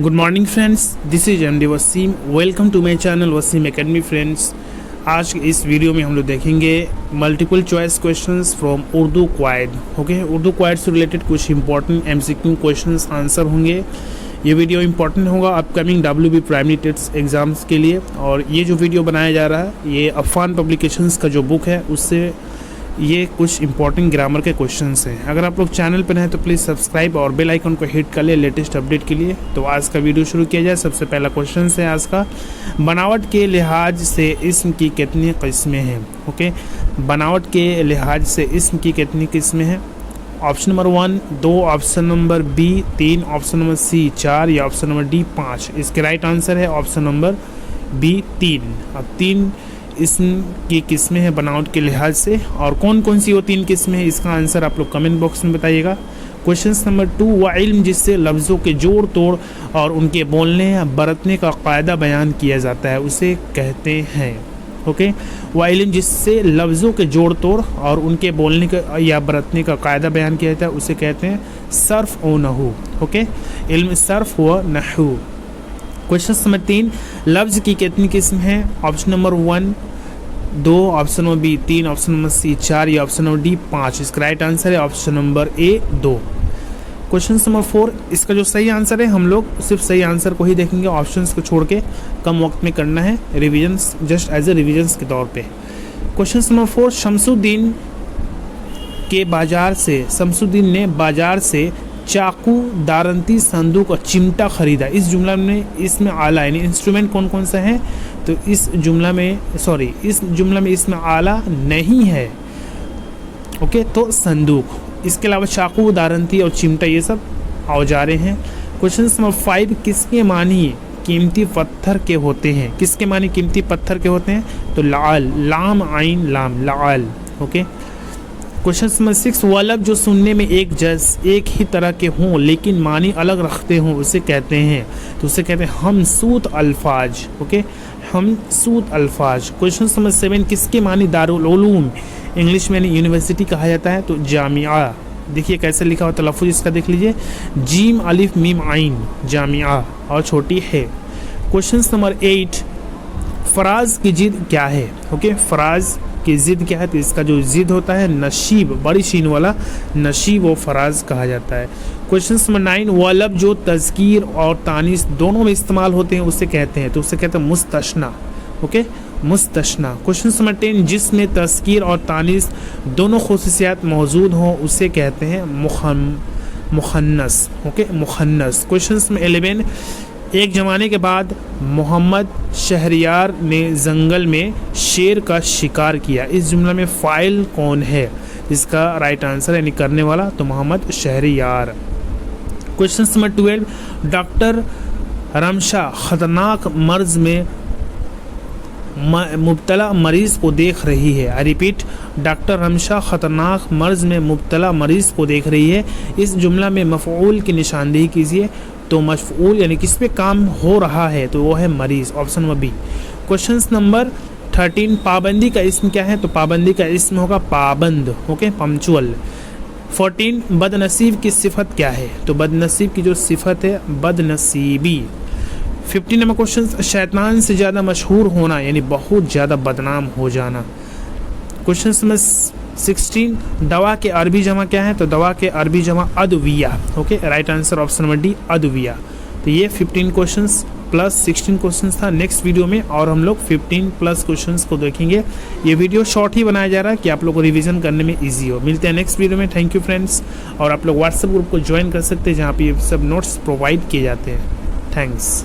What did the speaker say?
Good morning friends, this is MD Wasim. Welcome to my channel Wasim academy. Friends, आज इस video में हम लोग देखेंगे multiple choice questions from Urdu क्वाइड। ओके, उर्दू क्वाइड से रिलेटेड कुछ इंपॉर्टेंट एमसीक्यू क्वेश्चंस आंसर होंगे। ये वीडियो इंपॉर्टेंट होगा upcoming WB primary test exams के लिए। और ये जो वीडियो बनाया जा रहा है ये अफान पब्लिकेशंस का जो बुक है उससे ये कुछ इंपॉर्टेंट ग्रामर के क्वेश्चंस हैं। अगर आप लोग चैनल पर हैं तो प्लीज़ सब्सक्राइब और बेल आइकन को हिट कर ले लेटेस्ट अपडेट के लिए। तो आज का वीडियो शुरू किया जाए। सबसे पहला क्वेश्चन है आज का, बनावट के लिहाज से इस्म की कितनी किस्में हैं। ओके, बनावट के लिहाज से इस्म की कितनी किस्में हैं। Option number 1 2, option number B 3, option number C 4 या ऑप्शन नंबर D 5। इसके राइट आंसर है ऑप्शन नंबर B 3। अब 3 इस्म की किस्में हैं बनावट के लिहाज से, और कौन कौन सी वो 3 किस्में हैं इसका आंसर आप लोग कमेंट बॉक्स में बताइएगा। क्वेश्चन नंबर 2, वह इल्म जिससे लफ्ज़ों के जोड़ तोड़ और उनके बोलने या बरतने का कायदा बयान किया जाता है उसे कहते हैं। ओके, वह इल्म जिससे लफ्ज़ों के जोड़ तोड़ और उनके बोलने का या बरतने का कायदा बयान किया जाता है उसे कहते हैं सर्फ व नहू। ओके, इल्म सर्फ व नहू। क्वेश्चन नंबर 3, लफ्ज़ की कितनी किस्म है। Option number 1 2, option number B 3, option number C 4 या ऑप्शन नंबर D 5। इसका राइट आंसर है option number A 2। Question number 4, इसका जो सही आंसर है हम लोग सिर्फ सही आंसर को ही देखेंगे, ऑप्शंस को छोड़ के कम वक्त में करना है revision, just as a revision के तौर पे। क्वेश्चन नंबर 4, शमसुद्दीन ने बाजार से चाकू, दारंती, संदूक और चिमटा खरीदा। इस जुमला में इसमें आला यानी इंस्ट्रूमेंट कौन कौन सा है, तो इस जुमला में इसमें आला नहीं है। ओके, तो संदूक। इसके अलावा चाकू, दारंती और चिमटा ये सब औजारे हैं। क्वेश्चन नंबर 5, किसके मानी कीमती पत्थर के होते हैं। किसके मानी कीमती पत्थर के होते हैं, तो लाल, लाम आइन लाम, लाल। ओके, क्वेश्चन नंबर 6, वह लफ्ज़ जो सुनने में एक ही तरह के हों लेकिन मानी अलग रखते हों उसे कहते हैं, तो उसे कहते हैं हमसूत अल्फाज। ओके, हमसूत अल्फाज। क्वेश्चन नंबर 7, किसके मानी दारुल उलूम इंग्लिश में यूनिवर्सिटी कहा जाता है, तो जामिया। देखिए कैसे लिखा हुआ तलफ़ुज़ इसका देख लीजिए, जीम अलिफ मीम आइन, जामिया और छोटी है। क्वेश्चन नंबर 8, फराज की जिद क्या है। ओके, फराज की जिद क्या है, तो इसका जो जिद होता है नशीब, बड़ी शीन वाला नशीब व फराज कहा जाता है। क्वेश्चन नंबर 9, वह लफ्ज़ जो तज़कीर और तानीस दोनों में इस्तेमाल होते हैं उसे कहते हैं, तो उसे कहते हैं मुस्तशना। ओके, मुस्तशना। क्वेश्चन नंबर 10, जिसमें तज़कीर और तानीस दोनों खुसूसियात मौजूद हों उसे कहते हैं मुखन्नस। ओके, मुखन्नस। क्वेश्चन नंबर 11, एक ज़माने के बाद मोहम्मद शहरियार ने जंगल में शेर का शिकार किया। इस जुमला में फ़ाइल कौन है, इसका राइट आंसर यानी करने वाला तो Mohammad Shahryar. Question number 12, doctor Ramsha खतरनाक मर्ज में मुब्तला मरीज़ को देख रही है। आई रिपीट, डॉक्टर रमशा खतरनाक मर्ज में मुब्तला मरीज़ को देख रही है। इस जुमला में मफ़ऊल की निशानदेही कीजिए, तो मफ़ऊल यानी किस पे काम हो रहा है, तो वो है मरीज़, option number B। Question number 13, पाबंदी का इस्म क्या है, तो पाबंदी का इस्म होगा पाबंद। Okay, punctual. 14, बदनसीब की सिफत क्या है, तो बदनसीब की जो सिफत है बदनसीबी। 15 नंबर क्वेश्चन, शैतान से ज़्यादा मशहूर होना यानी बहुत ज़्यादा बदनाम हो जाना। क्वेश्चन नंबर 16, दवा के अरबी जमा क्या है, तो दवा के अरबी जमा अदविया। Okay, right answer option number D अदविया। तो ये 15 क्वेश्चंस प्लस 16 क्वेश्चंस था। नेक्स्ट वीडियो में और हम लोग 15 प्लस क्वेश्चंस को देखेंगे। ये वीडियो शॉर्ट ही बनाया जा रहा है कि आप लोग को रिवीजन करने में ईजी हो। मिलते हैं नेक्स्ट वीडियो में। Thank you friends. और आप लोग व्हाट्सएप ग्रुप को ज्वाइन कर सकते हैं जहाँ पे ये सब नोट्स प्रोवाइड किए जाते हैं। थैंक्स।